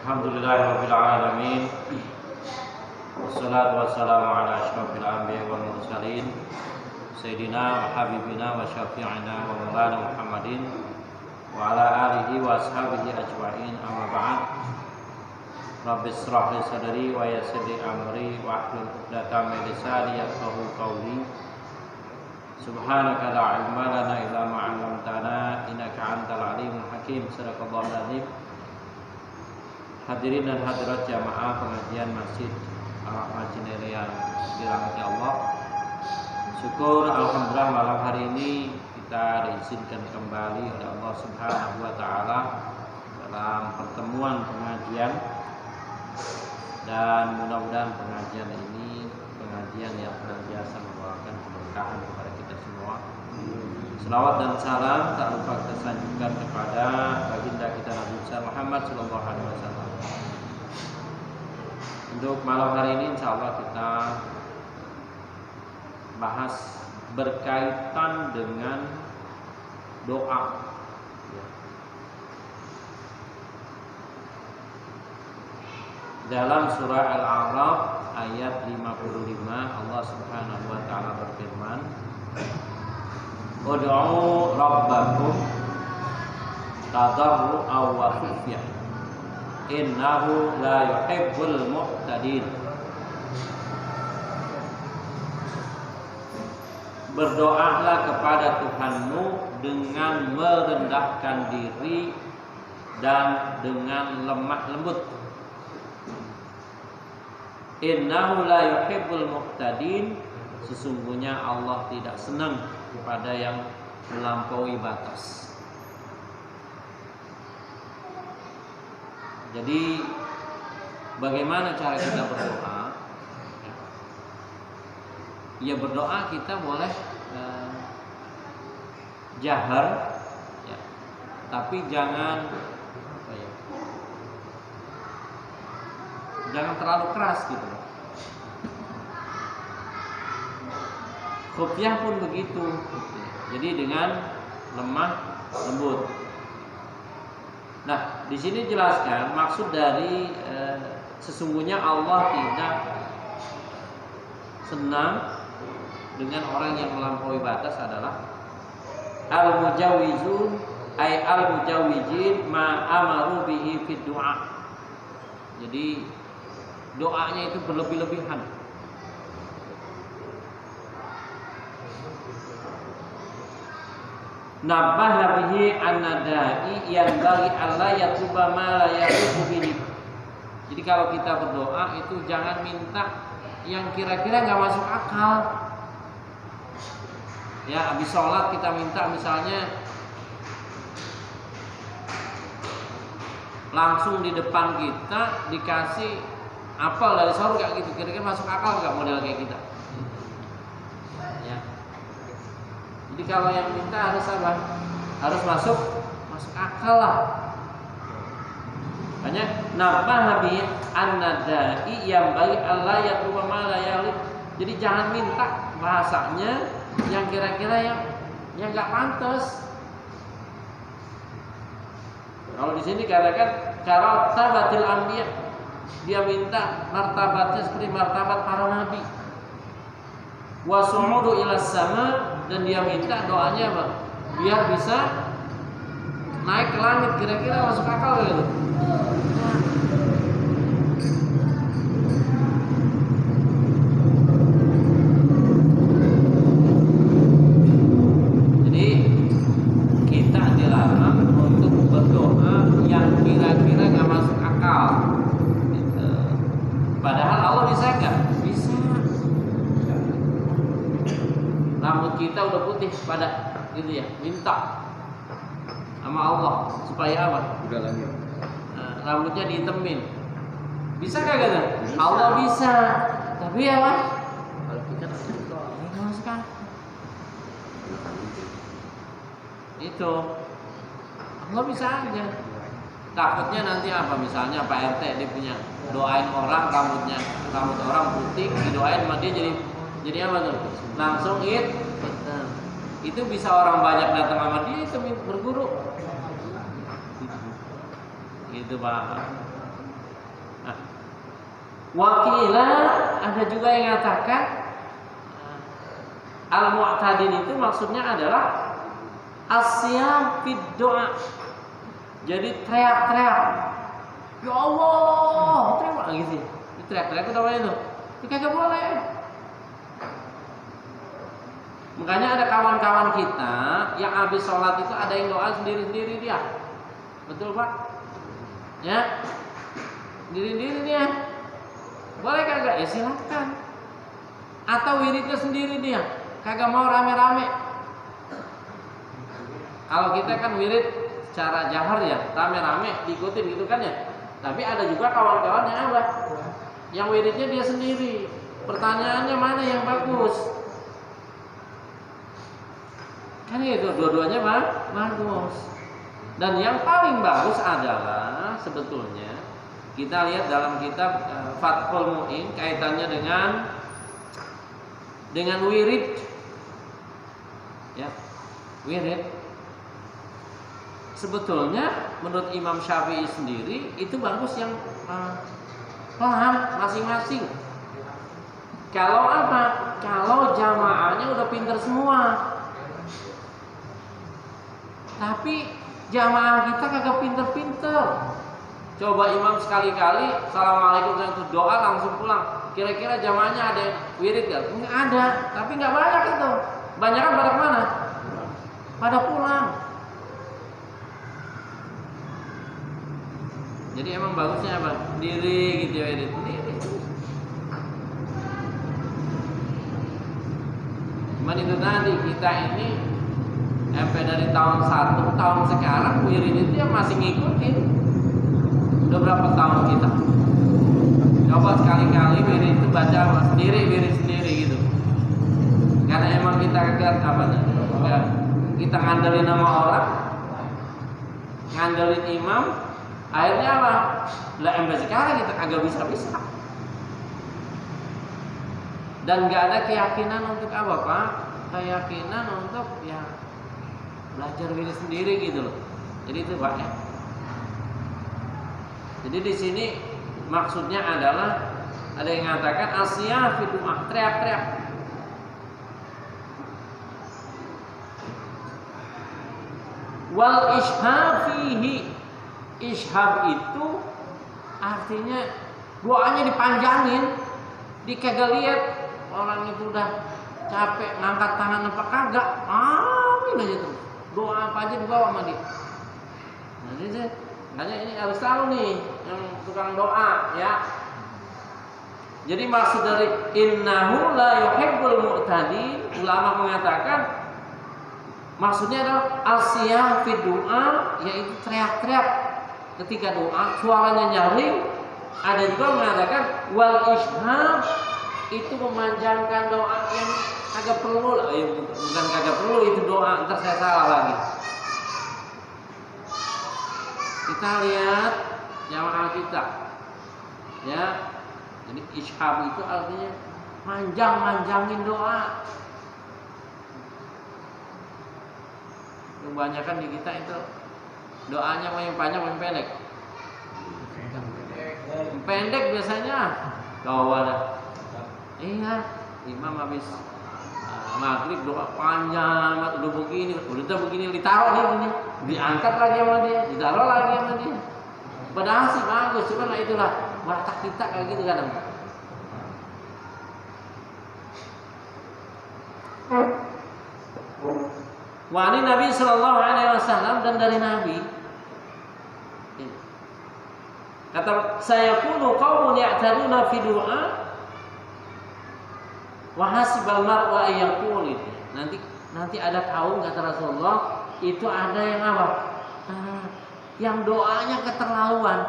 Alhamdulillahirabbil alamin. Wassalatu wassalamu ala asyrofil anbiya'i wal mursalin sayyidina wa habibina wa syafi'ina wa maulana Muhammadin wa ala alihi wa ashabihi ajma'in, amma ba'd. Rabbi shrah li sadri wa yassir li amri wa hlul 'uqdatam min lisani yafqahu qawli. Subhanaka la ilma lana illa ma 'allamtana innaka antal alimul hakim. Sadaqallahul azim. Hadirin dan hadirat jamaah pengajian Masjid Al-Rahmah Cinere yang dirahmati Allah. Syukur alhamdulillah malam hari ini kita diizinkan kembali oleh Allah Subhanahu wa taala dalam pertemuan pengajian, dan mudah-mudahan pengajian ini pengajian yang senantiasa membawakan keberkahan kepada kita semua. Selawat dan salam tak lupa kita sanjungkan kepada baginda kita Nabi Muhammad sallallahu alaihi wasallam. Untuk malam hari ini insya Allah kita bahas berkaitan dengan doa. Dalam surah Al-A'raf ayat 55 Allah Subhanahu wa taala berfirman, "Ud'u rabbakum tadarru'an wa khufyah, innahu la yuhibbul mu'tadin." Berdoalah kepada Tuhanmu dengan merendahkan diri dan dengan lemah lembut. Innahu la yuhibbul mu'tadin, sesungguhnya Allah tidak senang kepada yang melampaui batas. Jadi bagaimana cara kita berdoa? Ya, berdoa kita boleh jahar, ya, tapi jangan terlalu keras gitu. Khufyah pun begitu. Jadi dengan lemah lembut. Nah, di sini jelaskan maksud dari sesungguhnya Allah tidak senang dengan orang yang melampaui batas adalah al-mujawizun ay al-mujawizin ma amaru bihi fid du'a. Jadi doanya itu berlebih-lebihan. Nabbaha bihi an-nadai yang bagi Allah yatuba ma la yatubu bihi. Jadi kalau kita berdoa itu jangan minta yang kira-kira nggak masuk akal. Ya, habis sholat kita minta misalnya langsung di depan kita dikasih apel dari surga gitu, kira-kira masuk akal nggak model kayak kita? Ya. Jadi kalau yang minta harus apa? Harus masuk akal lah. Banyak nabah bi an-nadai yang baik Allah ya tuwa ma la yalik. Jadi jangan minta bahasanya yang kira-kira yang nggak pantas. Kalau di sini katakan cara tabatil anbiya, dia minta martabatnya seperti martabat para nabi. Wa su'udu ila sama, dan dia minta doanya apa? Biar bisa naik ke langit, kira-kira masuk akal gitu. Jadi kita dilarang untuk berdoa yang kira-kira nggak masuk akal. Gitu. Padahal Allah bisa nggak? Bisa. Rambut kita udah putih pada gitu ya, minta sama Allah supaya apa? Udah lagi. Rambutnya dihitemin. Bisa kagak? Allah bisa. Tapi ya Pak, Kalau kita nggak masuk akal. Itu Allah bisa aja. Takutnya nanti apa? Misalnya Pak RT dia punya doain orang rambut orang putih, didoain sama dia jadi apa tuh? Langsung itu bisa orang banyak datang sama dia itu berguru. Gitu Pak. Nah, wakilah ada juga yang mengatakan al-mu'tadin itu maksudnya adalah asyam fid doa. Jadi teriak-teriak, ya Allah, teriak gitu. Teriak-teriak itu namanya itu. Itu kagak boleh. Makanya ada kawan-kawan kita yang habis sholat itu ada yang doa sendiri-sendiri dia. Betul Pak? Ya, sendiri-sendiri dia. Boleh kagak? Ya silakan. Atau wiridnya sendiri dia, kagak mau rame-rame. Kalau kita kan wirid secara jahar ya, rame-rame diikutin gitu kan ya. Tapi ada juga kawan-kawan yang apa? Yang wiridnya dia sendiri. Pertanyaannya mana yang bagus? Kan itu dua-duanya bagus. Dan yang paling bagus adalah sebetulnya kita lihat dalam kitab Fathul Mu'in kaitannya dengan wirid. Ya, wirid. Sebetulnya menurut Imam Syafi'i sendiri itu bagus yang paham masing-masing. Kalau apa? Kalau jamaahnya udah pinter semua. Tapi jamaah kita kagak pinter-pinter. Coba imam sekali-kali assalamualaikum itu doa langsung pulang. Kira-kira jamaahnya ada wirid gak? Enggak ada. Tapi nggak banyak itu. Banyak kan pada kemana? Pada pulang. Jadi emang bagusnya apa? Sendiri gitu ya, wirid sendiri. Cuman itu tadi kita ini sampai dari tahun 1 tahun sekarang wirid itu ya masih ngikutin. Udah berapa tahun kita? Coba sekali-kali wirid itu baca sendiri, wirid sendiri gitu. Karena emang kita agak kita ngandelin nama orang, ngandelin imam, akhirnya apa? Lah sampai sekarang kita agak bisa-bisa. Dan nggak ada keyakinan untuk apa Pak? Keyakinan untuk ya belajar wirid sendiri gitu loh. Jadi itu Pak ya. Jadi di sini maksudnya adalah ada yang mengatakan asya fi du'a, teriak-teriak. Wal ishab fihi. Ishab itu artinya doanya dipanjangin, dikagak lihat orang itu udah capek ngangkat tangan apa kagak, amin aja terus. Doa apa aja dibawa sama dia. Nah, ini makanya ini harus tahu nih yang tukang doa ya. Jadi maksud dari innahu la yuhibbul mu'tadin, ulama mengatakan maksudnya adalah asya fi doa, yaitu teriak-teriak ketika doa, suaranya nyaring. Ada juga mengatakan wal ishab itu memanjangkan doa yang kagak perlu lah, bukan kagak perlu itu doa, ntar saya salah lagi. Kita lihat jamaah kita, ya. Jadi ishab itu artinya manjangin doa. Kebanyakan di kita itu doanya mau yang panjang, mau yang pendek. Pendek biasanya, gawat dah. Iya, imam habis maghrib doa panjang, udah begini ditaruh nih begini, diangkat lagi sama dia, ditaruh lagi sama dia. Padahal sih bagus, cuma lah itulah watak kita kayak gitu kadang. Wani Nabi Sallallahu Alaihi Wasallam, dan dari Nabi kata saya kuno qaumun ya'taduna fi du'a wa hasibal mar'u ayyaqul. Nanti ada kaum kata Rasulullah itu ada yang apa? Yang doanya keterlaluan.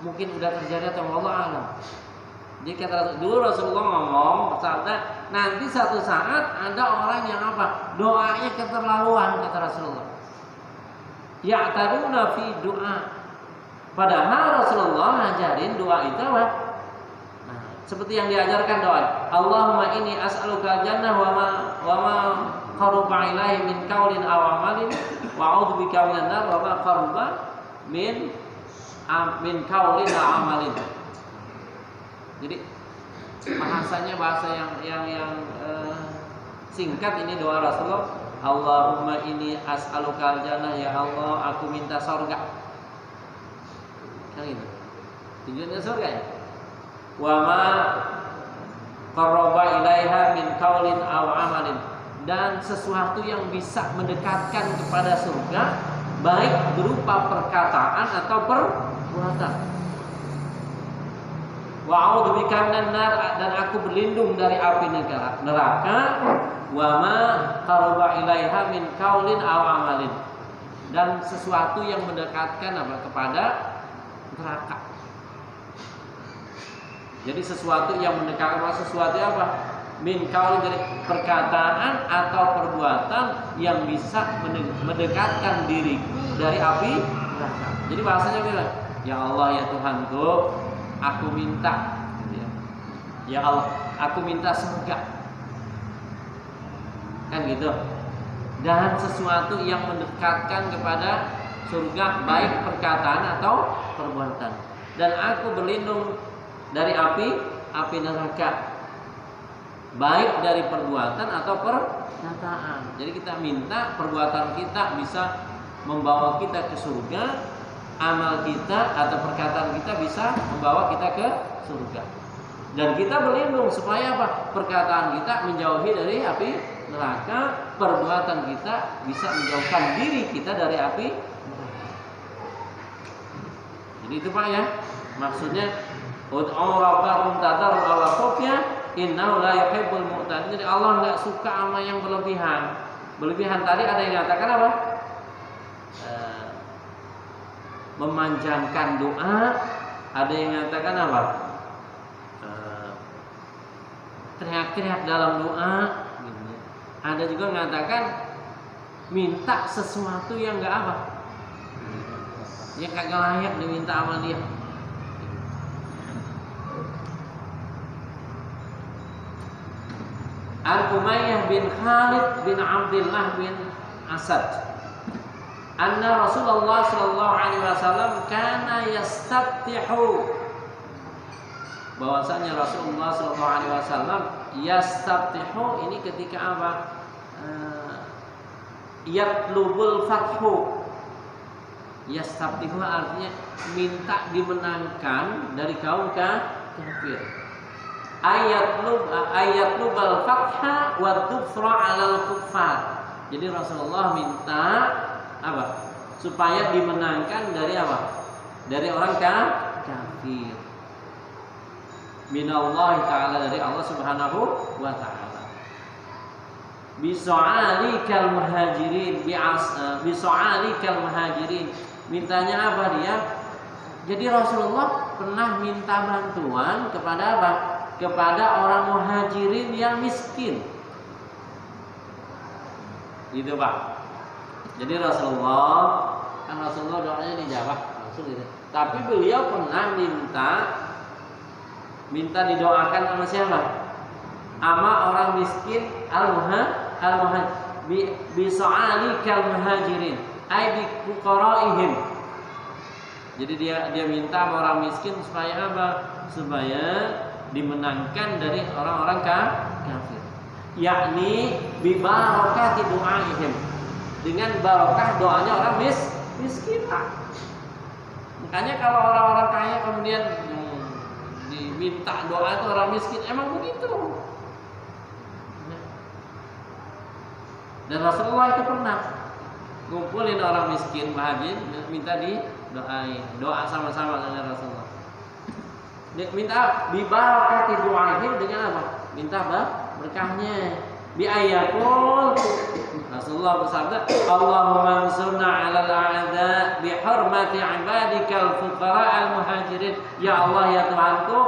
Mungkin udah terjadi atau Allah alam. Jadi kata dulu Rasulullah ngomong bersabda, nanti satu saat ada orang yang apa? Doanya keterlaluan kata Rasulullah. Ya'taduna fi du'a. Padahal Rasulullah ngajarin doa itu apa? Nah, seperti yang diajarkan doa, Allahumma inni as'aluka jannah wa ma qaruba ilaihi min qaulin aw amalin wa a'udzubika minan nar wa ma qaruba min qaulin aw amalin. Jadi bahasanya bahasa yang singkat. Ini doa Rasulullah, Allahumma inni as'alukal jannah, ya Allah aku minta surga. Kan itu tujuannya surga ya. Wa ma qarraba ilaiha min qaulin aw amalin, dan sesuatu yang bisa mendekatkan kepada surga baik berupa perkataan atau perbuatan. Wa a'udzubika minan nar, dan aku berlindung dari api neraka. Wa ma qarraba ilaiha min qaulin aw amalin, dan sesuatu yang mendekatkan kepada neraka. Jadi sesuatu yang mendekatkan, sesuatu apa? Min qaulin, dari perkataan atau perbuatan yang bisa mendekatkan diriku dari api neraka. Jadi bahasanya bilang, ya Allah ya Tuhanku, aku minta, ya Allah, aku minta surga, kan gitu. Dan sesuatu yang mendekatkan kepada surga baik perkataan atau perbuatan. Dan aku berlindung dari api neraka, baik dari perbuatan atau perkataan. Jadi kita minta perbuatan kita bisa membawa kita ke surga, amal kita atau perkataan kita bisa membawa kita ke surga. Dan kita berlindung supaya apa? Perkataan kita menjauhi dari api neraka, perbuatan kita bisa menjauhkan diri kita dari api neraka. Jadi itu Pak ya, maksudnya ud'u rabbakum tadarruan wa khufya innahu la yuhibbul mu'tadin. Jadi Allah enggak suka sama yang berlebihan. Berlebihan tadi ada yang mengatakan apa? Memanjangkan doa, ada yang mengatakan apa? Teriak-teriak dalam doa. Ada juga mengatakan minta sesuatu yang enggak apa? Yang kagak layak diminta sama dia. Al-Umayyah bin Khalid bin Abdullah bin Asad, anna Rasulullah sallallahu alaihi wasallam kana yastaftihu, bahwasanya Rasulullah sallallahu alaihi wasallam yastaftihu ini ketika apa? Yatlubul fathu. Yastaftihu artinya minta dimenangkan dari kaum kafir. Ayatlubal fatha wa dhufra 'alal kuffar. Jadi Rasulullah minta apa? Supaya dimenangkan dari apa? Dari orang kafir. Minallahi ta'ala, dari Allah Subhanahu wa ta'ala. Biso'alikal muhajirin, biso'alikal muhajirin. Mintanya apa dia? Jadi Rasulullah pernah minta bantuan kepada apa? Kepada orang muhajirin yang miskin. Gitu Pak. Jadi Rasulullah doanya dijawab langsung gitu. Tapi beliau pernah minta didoakan sama siapa? Sama orang miskin bi so'alikal muhajirin, ai bi fuqaraihim. Jadi dia minta sama orang miskin supaya apa? Supaya dimenangkan dari orang-orang kafir. Yakni bi barakati du'aihim, dengan barokah doanya orang miskin. Makanya kalau orang-orang kaya kemudian diminta doa itu orang miskin, emang begitu. Dan Rasulullah itu pernah ngumpulin orang miskin muhajir, minta didoain, doa sama-sama dengan Rasulullah. Dia minta bibarakati du'aihim, dengan apa? Minta berkahnya. Bi ayatul, Rasulullah bersabda, Allahumma ansurna 'alal a'da bi hurmati 'ibadikal fuqara'al muhajirin. Ya Allah ya Tuhanku,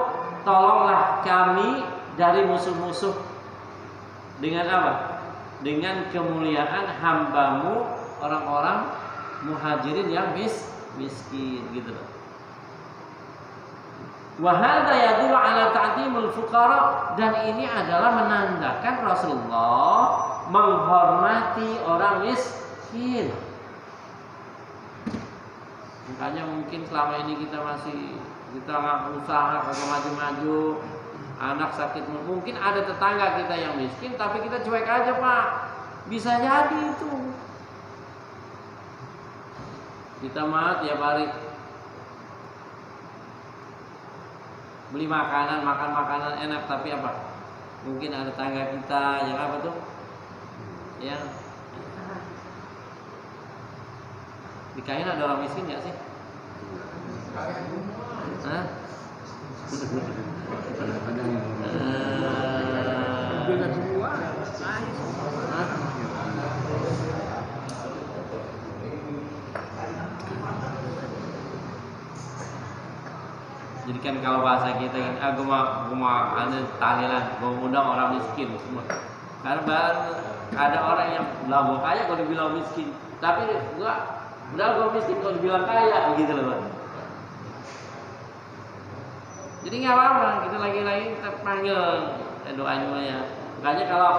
tolonglah kami dari musuh-musuh. Dengan apa? Dengan kemuliaan hambamu orang-orang muhajirin yang miskin, gitu loh. Wa hadza yadullu ala ta'zimul fuqara, dan ini adalah menandakan Rasulullah menghormati orang miskin. Makanya mungkin selama ini kita nggak usaha kagak maju-maju, anak sakit, mungkin ada tetangga kita yang miskin tapi kita cuek aja Pak, bisa jadi itu. Kita mah tiap hari beli makanan, makan makanan enak tapi apa? Mungkin ada tetangga kita yang apa tuh? Yang di Kain ada orang miskin nggak sih? Hah? Jadi kan kalau bahasa kita kan, gue mau ada tahlilan, gue undang orang miskin semua. Karena ada orang yang bilang gue kaya kalau dibilang miskin, tapi gue miskin kalau dibilang kaya, gitu loh Pak. Jadi nggak apa-apa, kita lagi-lagi kita panggil doain ya. Makanya kalau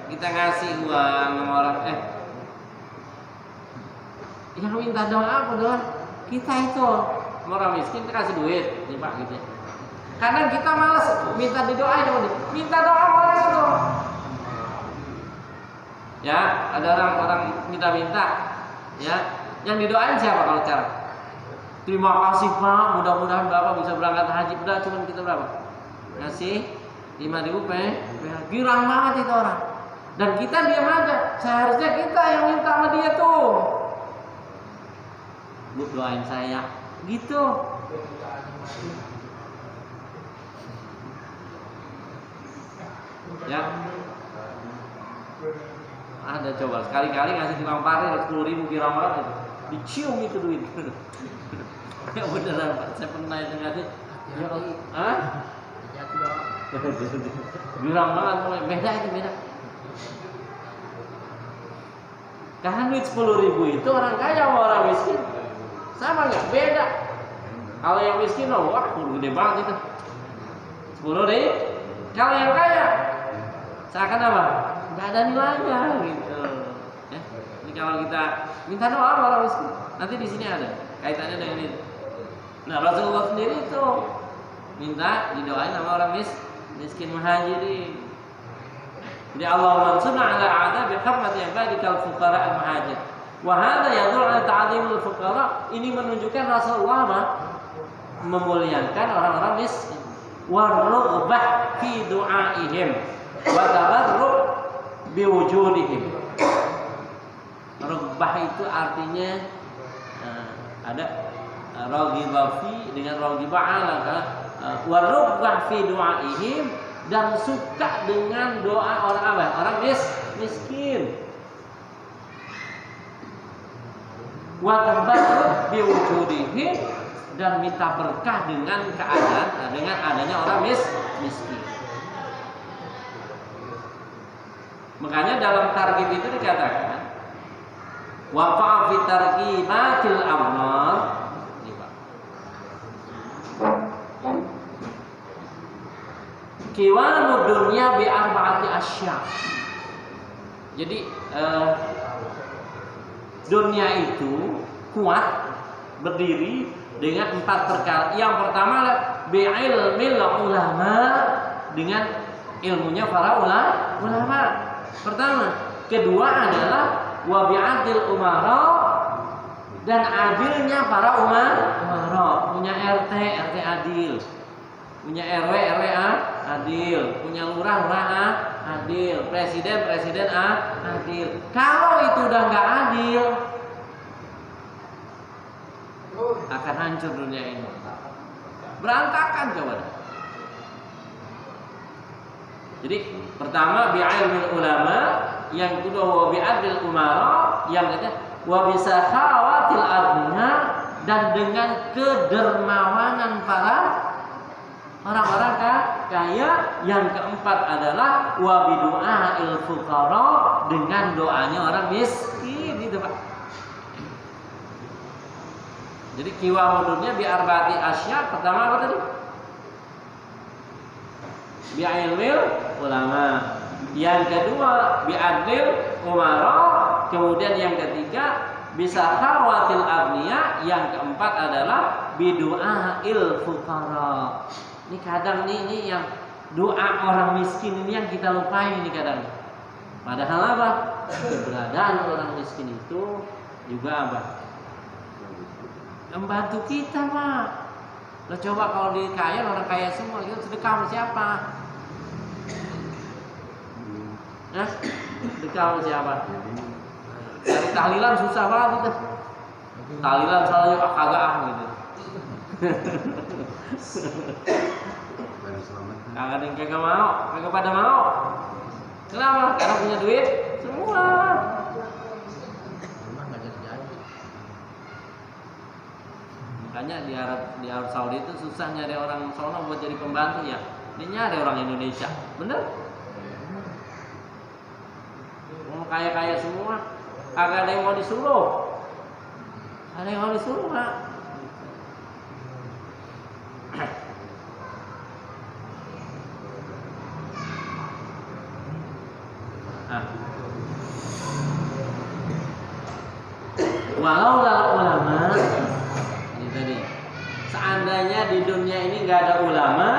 kita ngasih uang sama orang, yang minta doa apa doa? Kita itu orang miskin kita kasih duit, nih Pak gitu. Kadang kita malas minta didoain, minta doa orang itu. Ya, ada orang minta, ya, yang didoain siapa kalau cara? Terima kasih Pak, mudah-mudahan Bapak bisa berangkat haji. Udah cuma kita berapa? Ngasih 5.000 girang banget itu orang. Dan kita diam aja. Seharusnya kita yang minta sama dia tuh. Bu doain saya, gitu. Ya. Ada coba sekali-kali ngasih tukang parkir 10.000 girang banget itu. Dicium itu duit. Ya beneran Pak, saya pernah itu ngasih. Ya Allah. Girang banget, beda itu beda. Karena duit 10.000 itu orang kaya sama orang miskin sama nggak? Beda. Kalau yang miskin wah gede banget itu 10.000. Kalau yang kaya seakan apa? Nggak ada nilainya gitu. Ya. Jadi kalau kita minta doa sama orang miskin, nanti di sini ada kaitannya dengan ini. Nah Rasulullah sendiri itu minta didoain sama orang miskin muhajirin. Jadi Allah mansuna ala a'da bi hurmati ibadikal fuqara al muhajir. Wa hadza yadullu ala ta'dhimil fuqara. Ini menunjukkan Rasulullah memuliakan orang-orang miskin. Wa rughbah fi du'aihim wa tabarruk bi wujudihim. Rughbah itu artinya ada raghibah fi dengan raghibah ala wa rughbah fi du'aihim, dan suka dengan doa orang apa? Orang miskin. Wa tabarruk bi wujudihim, dan minta berkah dengan keadaan dengan adanya orang miskin. Makanya dalam targhib itu dikatakan waqa'a fi targhibatil amwal. Ini Pak. Kiwanu dunya bi arba'ati asya. Jadi dunia itu kuat berdiri dengan 4 perkara. Yang pertama adalah bi ilmil ulama, dengan ilmunya para ulama. Pertama, kedua adalah wa bi adil umara, dan adilnya para umara. Punya RT adil, punya RW adil, punya lurah adil, presiden adil. Kalau itu udah nggak adil, akan hancur dunia ini, berantakan coba. Jadi pertama bi'ilmil ulama, yang kedua wa bi'adil umara, yang ketiga wa bisakhawatil adna, dan dengan kedermawanan para orang-orang kaya. Yang keempat adalah wa bidu'ail fuqara, dengan doanya orang miskin itu Pak. Jadi kiwamudurnya bi arba'ati asya. Pertama apa tadi? Bi ilmil ulama. Yang kedua bi adil umara. Kemudian yang ketiga bisa khawatil agniya. Yang keempat adalah bidu'ail fuqara. Ini kadang ini yang doa orang miskin ini yang kita lupain ini kadang. Padahal apa? Keberadaan orang miskin itu juga apa? Membantu kita, Pak. Lo coba kalau di kaya, orang kaya semua, itu sedekah sama siapa? Nah, sedekah sama siapa? Dari tahlilan susah banget itu. Tahlilan soalnya kagak gitu. Kagak ada yang kagak mau, kagak pada mau. Kenapa? Karena punya duit semua. Makanya di Arab Saudi itu susah nyari orang sono buat jadi pembantu ya. Ini nyari orang Indonesia, bener? Mau kaya-kaya semua, kagak ada yang mau disuruh. Ada yang mau disuruh nggak? Walau ulama, ini tadi, seandainya di dunia ini nggak ada ulama,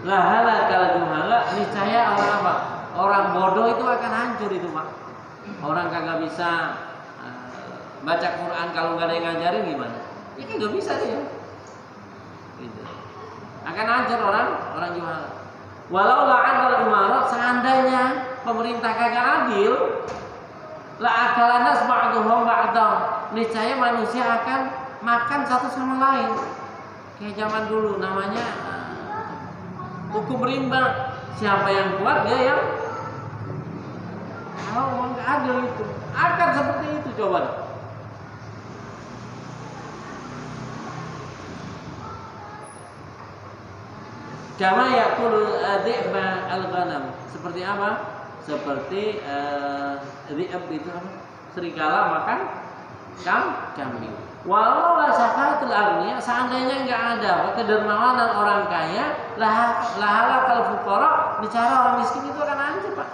lahalakal juhala, niscaya orang apa? Orang bodoh itu akan hancur itu, Pak. Orang kagak bisa baca Quran kalau nggak ada yang ngajarin gimana? Ya kan nggak bisa dia. Gitu. Akan hancur orang juhala. Walau la'adal umarat, seandainya pemerintah kagak adil, la'akalannas ba'duhum ba'dam, niscaya manusia akan makan satu sama lain. Kayak zaman dulu namanya hukum rimba. Siapa yang kuat dia yang. Kalau nggak adil itu akan seperti itu, coba. Kama yaqulu dhi'ba al-ghanam. Seperti apa? Seperti dhi'ab itu apa? Serigala makan kambing. Walau la syakatul agniya, seandainya enggak ada kedermawanan orang kaya, lahala kal fuqara, bicara orang miskin itu akan hancur, Pak.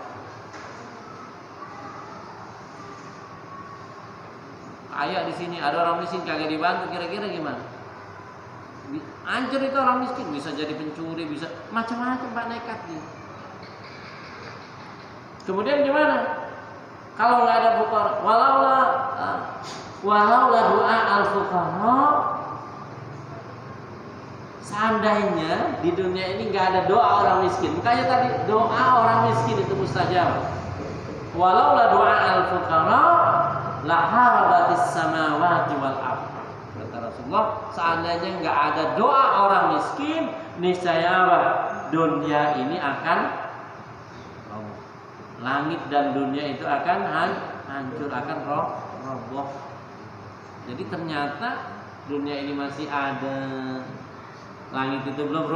Kaya di sini ada orang miskin kagak dibantu, kira-kira gimana? Hancur itu orang miskin, bisa jadi pencuri, bisa macam-macam, Pak, nekat gitu. Kemudian gimana? Kalau nggak ada fuqara, walau la doa al fuqara, seandainya di dunia ini nggak ada doa orang miskin, makanya tadi doa orang miskin itu mustajab. Walau la doa al fuqara, la harabatis samawati wal ardh. Rasulullah, seandainya nggak ada doa orang miskin, niscaya dunia ini akan langit dan dunia itu akan hancur, akan roboh. Jadi ternyata dunia ini masih ada, langit itu belum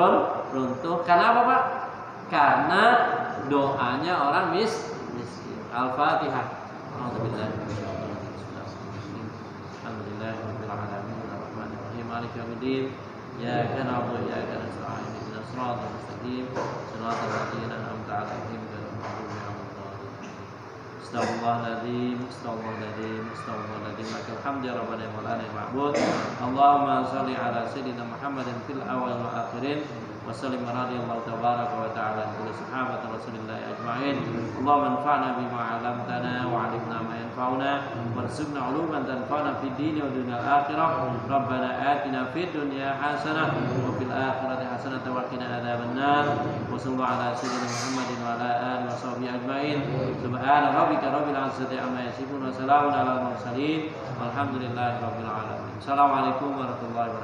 runtuh. Karena apa, Pak? Karena doanya orang miskin. Al-Fatihah. Maliki yaumiddin, iyyaka na'budu wa iyyaka nasta'in, ihdinas siratal mustaqim, siratal ladzina an'amta 'alaihim ghairil maghdubi 'alaihim waladdallin. Astaghfirullahaladzim, astaghfirullahaladzim, astaghfirullahaladzim. Lakal hamdu ya rabbana wa lana ma'bud. Allahumma shalli ala sayyidina Muhammadin fil awwal wal akhirin. Wa sallim radhiyallahu tabaraka wa ta'ala kulli sahabati Rasulillah ajma'in. Allahumma anfa'na bima 'allamtana wa 'allimna ma yanfa'una warzuqna 'uluman tanfa'una fid dini wa dunyal akhirah. Rabbana atina fid dunya hasanah wa fil akhirati hasanah wa qina adzabannar. Wa sallallahu ala sayyidina Muhammadin wa ala alihi wa sahbihi ajma'in. Subhana rabbika rabbil 'izzati amma yasifun wa salamun alal mursalin walhamdulillahi rabbil alamin. Assalamualaikum warahmatullahi wabarakatuh.